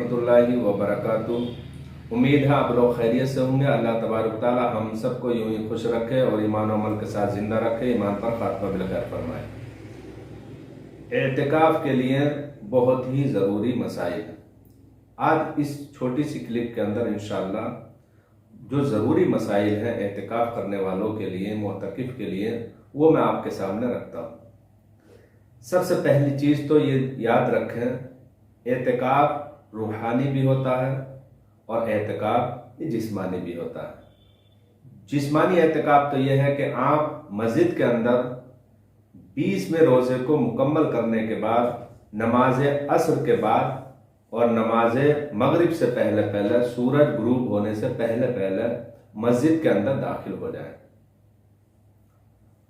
रहमतुल्लाहि व बरकातुहू। उम्मीद है आप लोग खैरियत से होंगे। अल्लाह तबारक ताला हम सबको यूं ही खुश रखे और ईमान और अमल के साथ ज़िंदा रखे, ईमान पर खात्मा बिलखैर फरमाए। एतिकाफ के लिए बहुत ही ज़रूरी मसाइल हैं। आज इस छोटी सी क्लिप के अंदर इंशाअल्लाह जो ज़रूरी मसाइल हैं एतिकाफ करने वालों के लिए, मुअतकिफ के लिए, वो मैं आपके सामने रखता हूँ। सबसे पहली चीज़ तो ये याद रखें, एतिकाफ रूहानी भी होता है और एतिकाफ जिस्मानी भी होता है। जिस्मानी एतिकाफ तो ये है कि आप मस्जिद के अंदर 20वें रोज़े को मुकम्मल करने के बाद नमाज असर के बाद और नमाज मगरिब से पहले पहले, सूरज गुरूब होने से पहले पहले मस्जिद के अंदर दाखिल हो जाएं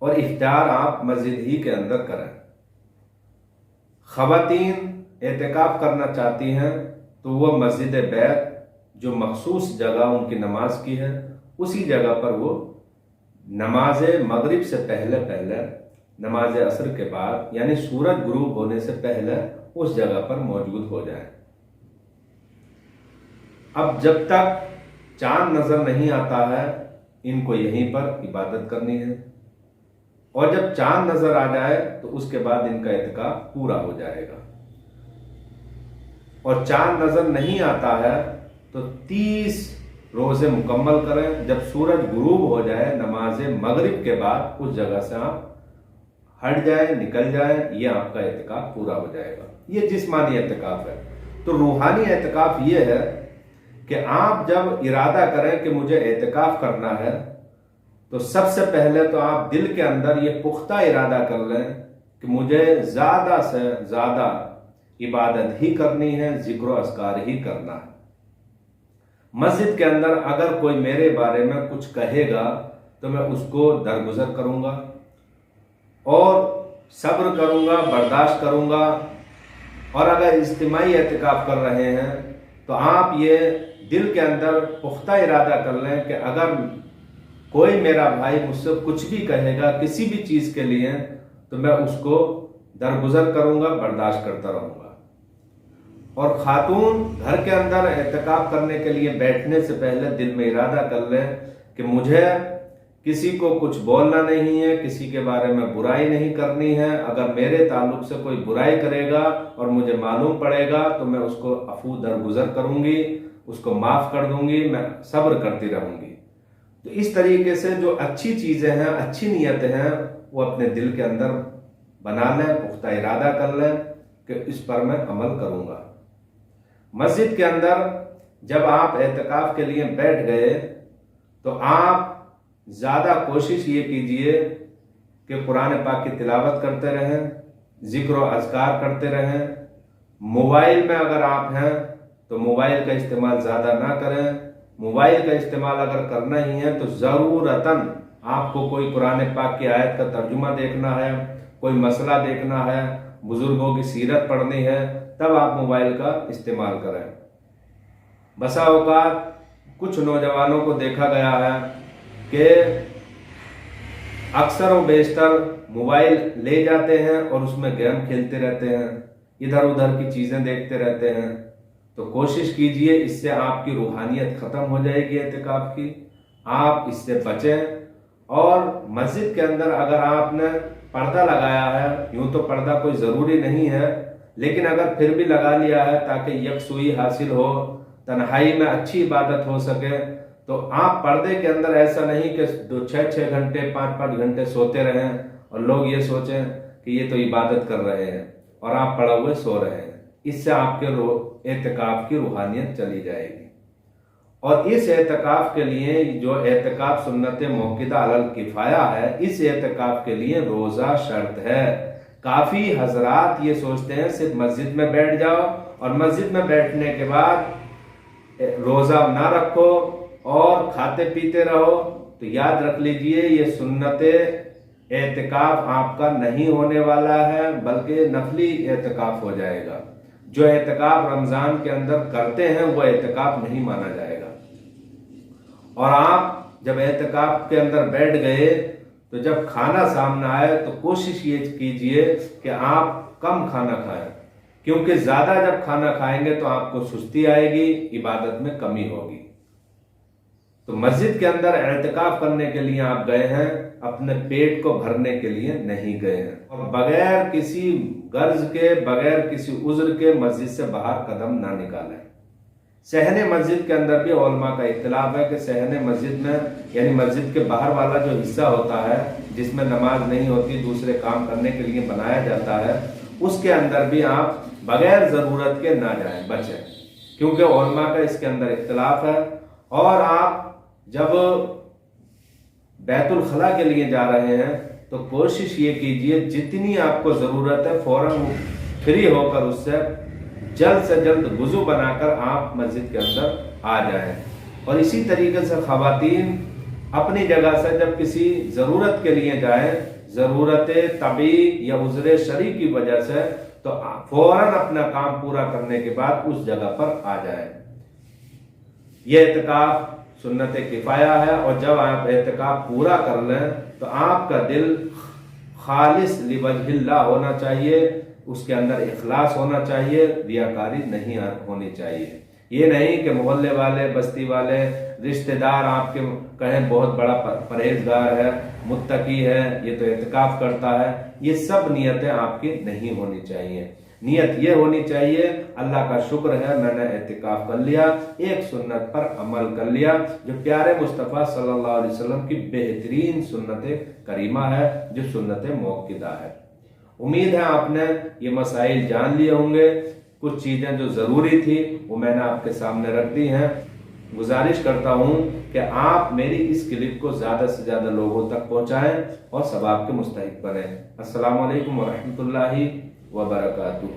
और इफ्तार आप मस्जिद ही के अंदर करें। ख़वातीन एतिकाफ करना चाहती हैं तो वह मस्जिद बैत, जो मखसूस जगह उनकी नमाज की है, उसी जगह पर वो नमाज मगरिब से पहले पहले, नमाज असर के बाद, यानी सूरज गुरूब होने से पहले उस जगह पर मौजूद हो जाए। अब जब तक चांद नजर नहीं आता है, इनको यहीं पर इबादत करनी है और जब चांद नजर आ जाए तो उसके बाद इनका एतिकाफ पूरा हो जाएगा। और चांद नजर नहीं आता है तो 30 रोजे मुकम्मल करें। जब सूरज गुरूब हो जाए नमाज मगरिब के बाद, उस जगह से आप हट जाए, निकल जाए, ये आपका एतिकाफ पूरा हो जाएगा। ये जिस्मानी एतिकाफ है। तो रूहानी एतिकाफ ये है कि आप जब इरादा करें कि मुझे एतिकाफ करना है, तो सबसे पहले तो आप दिल के अंदर ये पुख्ता इरादा कर लें कि मुझे ज़्यादा से ज़्यादा इबादत ही करनी है, जिक्र व अस्कार ही करना है। मस्जिद के अंदर अगर कोई मेरे बारे में कुछ कहेगा तो मैं उसको दरगुजर करूँगा और सब्र करूँगा, बर्दाश्त करूँगा। और अगर इज्तिमाई एतिकाफ कर रहे हैं तो आप ये दिल के अंदर पुख्ता इरादा कर लें कि अगर कोई मेरा भाई मुझसे कुछ भी कहेगा किसी भी चीज़ के लिए, तो मैं उसको दरगुजर करूँगा, बर्दाश्त करता रहूँगा। और खातून घर के अंदर एतिकाफ करने के लिए बैठने से पहले दिल में इरादा कर लें कि मुझे किसी को कुछ बोलना नहीं है, किसी के बारे में बुराई नहीं करनी है। अगर मेरे ताल्लुक से कोई बुराई करेगा और मुझे मालूम पड़ेगा तो मैं उसको अफू दरगुजर करूंगी, उसको माफ़ कर दूंगी, मैं सब्र करती रहूंगी। तो इस तरीके से जो अच्छी चीज़ें हैं, अच्छी नीयतें हैं, वो अपने दिल के अंदर बना लें, पुख्ता इरादा कर लें कि इस पर मैं अमल करूंगा। मस्जिद के अंदर जब आप एतिकाफ के लिए बैठ गए तो आप ज़्यादा कोशिश ये कीजिए कि कुरान पाक की तिलावत करते रहें, जिक्र व अज़कार करते रहें। मोबाइल में अगर आप हैं तो मोबाइल का इस्तेमाल ज़्यादा ना करें। मोबाइल का इस्तेमाल अगर करना ही है तो ज़रूरतन आपको कोई कुरान पाक की आयत का तर्जुमा देखना है, कोई मसला देखना है, बुजुर्गों की सीरत पढ़नी है, तब आप मोबाइल का इस्तेमाल करें। बसा औकात कुछ नौजवानों को देखा गया है कि अक्सर व बेशतर मोबाइल ले जाते हैं और उसमें गेम खेलते रहते हैं, इधर उधर की चीज़ें देखते रहते हैं। तो कोशिश कीजिए, इससे आपकी रूहानियत ख़त्म हो जाएगी एतिकाफ की, आप इससे बचें। और मस्जिद के अंदर अगर आपने पर्दा लगाया है, यूँ तो पर्दा कोई ज़रूरी नहीं है, लेकिन अगर फिर भी लगा लिया है ताकि यकसुई हासिल हो, तन्हाई में अच्छी इबादत हो सके, तो आप पर्दे के अंदर ऐसा नहीं कि 6-6 घंटे 5-5 घंटे सोते रहें और लोग ये सोचें कि ये तो इबादत कर रहे हैं और आप पड़े हुए सो रहे हैं। इससे आपके एतिकाफ की रूहानियत चली जाएगी। और इस एतिकाफ के लिए जो एतिकाफ सुन्नत मौक़िदा अलल किफ़ाया है, इस एतिकाफ के लिए रोज़ा शर्त है। काफ़ी हजरात ये सोचते हैं सिर्फ मस्जिद में बैठ जाओ और मस्जिद में बैठने के बाद रोज़ा ना रखो और खाते पीते रहो, तो याद रख लीजिए ये सुन्नत एतिकाफ आपका नहीं होने वाला है, बल्कि नफली एतिकाफ हो जाएगा। जो एतिकाफ रमज़ान के अंदर करते हैं वो एतिकाफ नहीं माना जाएगा। और आप जब एतिकाफ के अंदर बैठ गए तो जब खाना सामने आए तो कोशिश ये कीजिए कि आप कम खाना खाएं। क्योंकि ज़्यादा जब खाना खाएंगे तो आपको सुस्ती आएगी, इबादत में कमी होगी। तो मस्जिद के अंदर एतकाफ करने के लिए आप गए हैं, अपने पेट को भरने के लिए नहीं गए हैं। और बगैर किसी गर्ज के, बगैर किसी उज़्र के मस्जिद से बाहर कदम ना निकालें। सहने मस्जिद के अंदर भी उलमा का इख्तिलाफ है कि सहने मस्जिद में यानी मस्जिद के बाहर वाला जो हिस्सा होता है जिसमें नमाज नहीं होती, दूसरे काम करने के लिए बनाया जाता है, उसके अंदर भी आप बगैर ज़रूरत के ना जाएं, बचें, क्योंकि उलमा का इसके अंदर इख्तिलाफ है। और आप जब बैतुल खला के लिए जा रहे हैं तो कोशिश ये कीजिए जितनी आपको ज़रूरत है फौरन फ्री होकर उससे जल्द से जल्द वुज़ू बनाकर आप मस्जिद के अंदर आ जाएं। और इसी तरीके से ख़वातीन अपनी जगह से जब किसी ज़रूरत के लिए जाएं, ज़रूरत तबी या उज़्र शरई की वजह से, तो फौरन अपना काम पूरा करने के बाद उस जगह पर आ जाएं। यह एतकाफ सुन्नत किफ़ाया है, और जब आप एतकाफ पूरा कर लें तो आपका दिल खालिस लिवजहिल्लाह होना चाहिए, उसके अंदर इखलास होना चाहिए, रियाकारी नहीं होनी चाहिए। ये नहीं कि मोहल्ले वाले, बस्ती वाले, रिश्तेदार आपके कहें बहुत बड़ा परहेजगार है, मुत्तकी है, ये तो एतकाफ करता है, ये सब नियतें आपकी नहीं होनी चाहिए। नियत ये होनी चाहिए अल्लाह का शुक्र है मैंने एतिकाफ कर लिया, एक सुन्नत पर अमल कर लिया जो प्यारे मुस्तफ़ा सल्लल्लाहु अलैहि वसल्लम की बेहतरीन सुन्नत करीमा है, जो सुन्नत मुअक्किदा है। उम्मीद है आपने ये मसाइल जान लिए होंगे। कुछ चीज़ें जो ज़रूरी थी वो मैंने आपके सामने रख दी हैं। गुजारिश करता हूँ कि आप मेरी इस क्लिप को ज़्यादा से ज़्यादा लोगों तक पहुँचाएँ और सवाब के मुस्तहिक बनें। अस्सलामु अलैकुम व रहमतुल्लाहि व बरकातुहू।